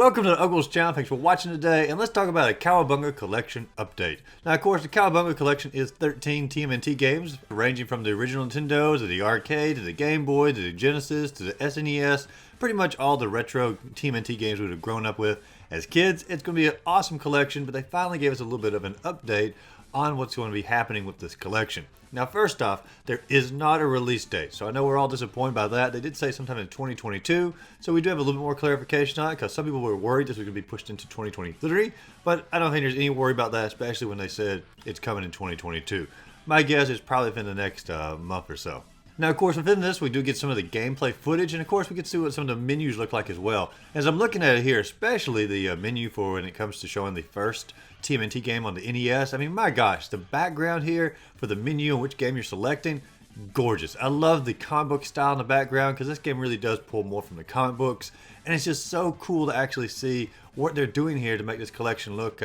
Welcome to the Uggles channel. Thanks for watching today, and let's talk about a Cowabunga Collection update. Now, of course, the Cowabunga Collection is 13 TMNT games, ranging from the original Nintendo to the arcade, to the Game Boy, to the Genesis, to the SNES, pretty much all the retro TMNT games we would have grown up with as kids. It's going to be an awesome collection, but they finally gave us a little bit of an update on what's going to be happening with this collection. Now, first off, there is not a release date, so I know we're all disappointed by that. They did say sometime in 2022, so we do have a little bit more clarification on it, because some people were worried this was going to be pushed into 2023, but I don't think there's any worry about that, especially when they said it's coming in 2022. My guess is probably within the next month or so. Now, of course, within this, we do get some of the gameplay footage, and of course, we get to see what some of the menus look like as well. As I'm looking at it here, especially the menu for when it comes to showing the first TMNT game on the NES, I mean, my gosh, the background here for the menu and which game you're selecting, gorgeous. I love the comic book style in the background, because this game really does pull more from the comic books, and it's just so cool to actually see what they're doing here to make this collection look,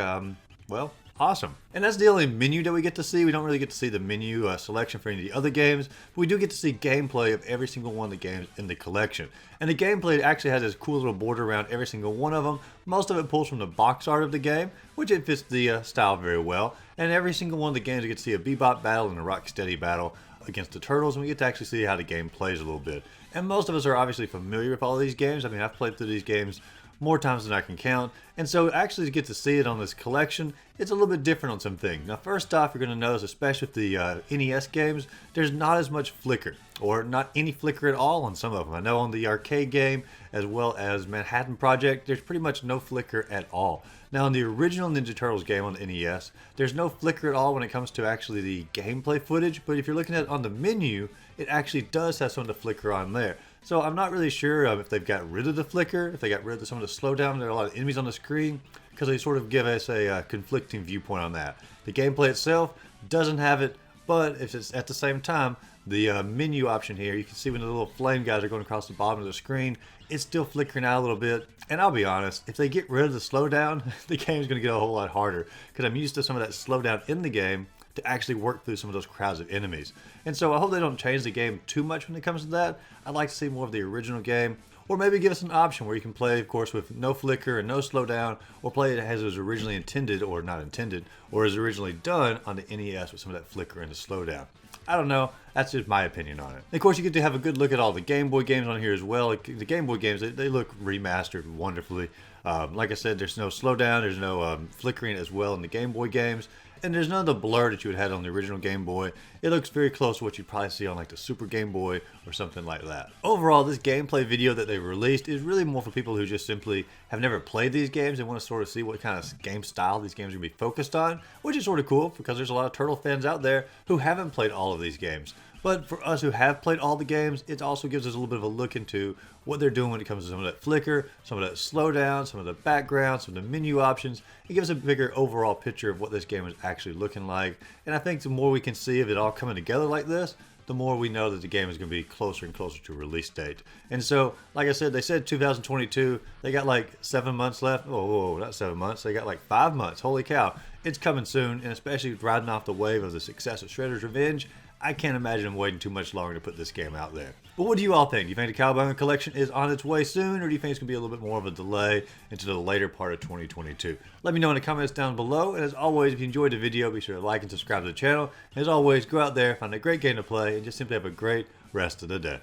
well, awesome. And that's the only menu that we get to see. We don't really get to see the menu selection for any of the other games, but we do get to see gameplay of every single one of the games in the collection. And the gameplay actually has this cool little border around every single one of them. Most of it pulls from the box art of the game, which it fits the style very well. And every single one of the games we get to see a Bebop battle and a Rocksteady battle against the Turtles, and we get to actually see how the game plays a little bit. And most of us are obviously familiar with all of these games. I mean, I've played through these games more times than I can count, and so actually to get to see it on this collection, it's a little bit different on some things. Now, first off, you're going to notice, especially with the NES games, there's not as much flicker, or not any flicker at all on some of them. I know on the arcade game, as well as Manhattan Project, there's pretty much no flicker at all. Now, in the original Ninja Turtles game on the NES, there's no flicker at all when it comes to actually the gameplay footage, but if you're looking at it on the menu, it actually does have some of the flicker on there. So I'm not really sure if they've got rid of the flicker, if they got rid of some of the slowdown. There are a lot of enemies on the screen, because they sort of give us a conflicting viewpoint on that. The gameplay itself doesn't have it, but if it's at the same time, the menu option here, you can see when the little flame guys are going across the bottom of the screen, it's still flickering out a little bit. And I'll be honest, if they get rid of the slowdown, the game's going to get a whole lot harder, because I'm used to some of that slowdown in the game to actually work through some of those crowds of enemies. And so I hope they don't change the game too much when it comes to that. I'd like to see more of the original game, or maybe give us an option where you can play, of course, with no flicker and no slowdown, or play it as it was originally intended, or not intended, or as originally done on the NES with some of that flicker and the slowdown. I don't know. That's just my opinion on it. And of course, you get to have a good look at all the Game Boy games on here as well. The Game Boy games, they look remastered wonderfully. Like I said, there's no slowdown, there's no flickering as well in the Game Boy games, and there's none of the blur that you would have had on the original Game Boy. It looks very close to what you'd probably see on like the Super Game Boy or something like that. Overall, this gameplay video that they released is really more for people who just simply have never played these games and want to sort of see what kind of game style these games are going to be focused on, which is sort of cool, because there's a lot of Turtle fans out there who haven't played all of these games. But for us who have played all the games, it also gives us a little bit of a look into what they're doing when it comes to some of that flicker, some of that slowdown, some of the background, some of the menu options. It gives a bigger overall picture of what this game is actually looking like. And I think the more we can see of it all coming together like this, the more we know that the game is going to be closer and closer to release date. And so, like I said, they said 2022. They got like 7 months left. Oh, not 7 months. They got like 5 months. Holy cow. It's coming soon, and especially riding off the wave of the success of Shredder's Revenge, I can't imagine them waiting too much longer to put this game out there. But what do you all think? Do you think the Cowabunga Collection is on its way soon, or do you think it's going to be a little bit more of a delay into the later part of 2022? Let me know in the comments down below, and as always, if you enjoyed the video, be sure to like and subscribe to the channel. And as always, go out there, find a great game to play, and just simply have a great rest of the day.